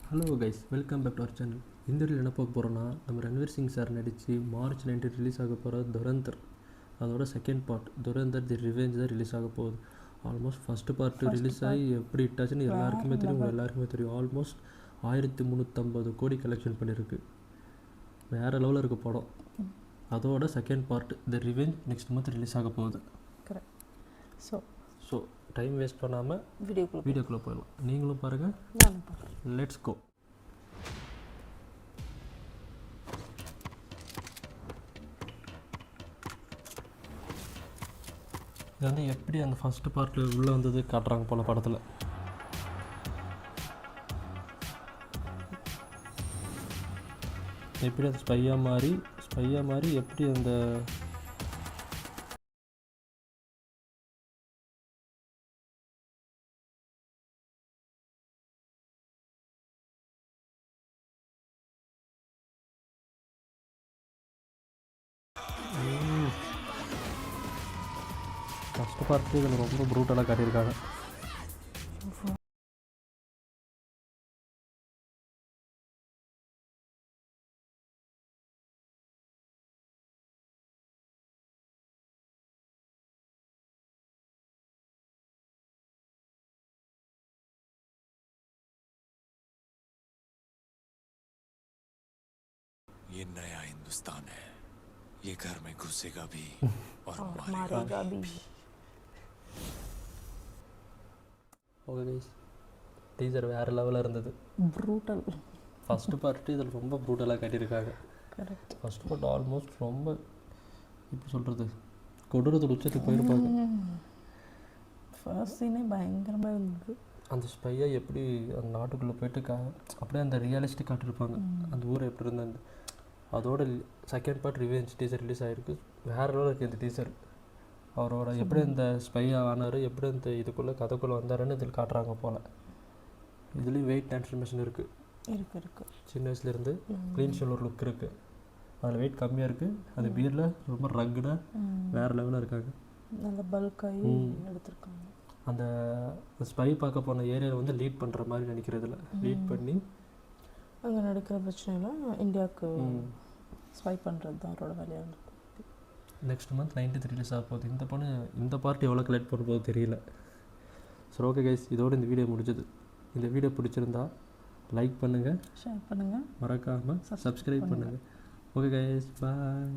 Hello guys, welcome back to our channel. இந்த வீடியோவில் என்ன பார்க்க போகிறோன்னா, நம்ம ரன்வீர் சிங் சார் நடித்து மார்ச் 19 ரிலீஸ் ஆக போகிற துரந்தர், அதோட second part Dhurandhar the revenge தான் ரிலீஸ் ஆக போகுது. ஆல்மோஸ்ட் ஃபஸ்ட்டு பார்ட்டு ரிலீஸ் ஆகி எப்படி இட்டாச்சுன்னு எல்லாருக்குமே தெரியும், எல்லாருக்குமே தெரியும். ஆல்மோஸ்ட் 1350 கோடி கலெக்ஷன் பண்ணியிருக்கு. வேறு லெவலில் இருக்க படம். அதோட செகண்ட் பார்ட் தி ரிவெஞ்ச் நெக்ஸ்ட் மந்த் ரிலீஸ் ஆக போகுது. ஸோ டைம் வேஸ்ட் பண்ணாமல் வீடியோக்குள்ளே போயிடலாம். நீங்களும் பாருங்கள், லெட்ஸ் கோ. இது வந்து எப்படி அந்த ஃபஸ்ட்டு பார்ட்டில் உள்ளே வந்தது காட்டுறாங்க போல் படத்தில். எப்படி அந்த ஸ்பையாக மாறி எப்படி அந்த ஃபஸ்ட்டு பார்ட்டு இதில் ரொம்ப ப்ரூட்டலாக காட்டியிருக்காங்க. ये नया हिंदुस्तान है, ये घर में घुसेगा भी और मारेगा भी. ஓகே கைஸ், டீசர் வேறு லெவலில் இருந்தது. ப்ரூட்டல். ஃபஸ்ட்டு பார்ட்டு இதில் ரொம்ப ப்ரூட்டலாக காட்டியிருக்காங்க. கரெக்ட். ஃபஸ்ட்டு பார்ட் ஆல்மோஸ்ட் ரொம்ப எப்படி சொல்கிறது, கொடூரத்தோட உச்சத்துக்கு போயிருப்பாங்க. ஃபர்ஸ்ட் சீனே பயங்கரமாக இருந்தது. அந்த ஸ்பையை எப்படி அந்த நாட்டுக்குள்ளே போயிட்டு அப்படியே அந்த ரியாலிஸ்டிக் காட்டியிருப்பாங்க. அந்த ஊர் எப்படி இருந்தது. அதோட second part revenge teaser release ஆகிருக்கு. வேறு லெவலில் இருக்குது இந்த டீசர். அவரோட எப்படி அந்த ஸ்பையாக ஆனார், எப்படி அந்த இதுக்குள்ளே கதைக்குள்ளே வந்தாருன்னு இதில் காட்டுறாங்க போல். இதுலேயும் வெயிட் டிரான்ஸ்ஃபர்மேஷன் இருக்குது. சின்ன வயசுலேருந்து க்ளீன் ஷேவ் ஒரு லுக் இருக்குது. அதில் வெயிட் கம்மியாக இருக்குது. அந்த பியரில் ரொம்ப ரக்குடாக வேறு லெவலில் இருக்காங்க. நல்ல பல்காகி எடுத்திருக்காங்க. அந்த ஸ்பை பார்க்க போன ஏரியாவில் வந்து லீட் பண்ணுற மாதிரி நினைக்கிறதுல லீட் பண்ணி அங்கே நடக்கிற பிரச்சனைலாம் இந்தியாவுக்கு ஸ்பை பண்ணுறது தான் அவரோட வேலையாக இருந்தது. நெக்ஸ்ட் மந்த் 19th ரிலீஸ் ஆக போகுது. இந்த பார்ட் எவ்வளோ கலெக்ட் பண்ண போகுது தெரியல. சரி, ஓகே கைஸ், இதோடு இந்த வீடியோ முடிஞ்சது. இந்த வீடியோ பிடிச்சிருந்தா லைக் பண்ணுங்கள், ஷேர் பண்ணுங்கள், மறக்காமல் சப்ஸ்கிரைப் பண்ணுங்கள். ஓகே கைஸ், பாய்.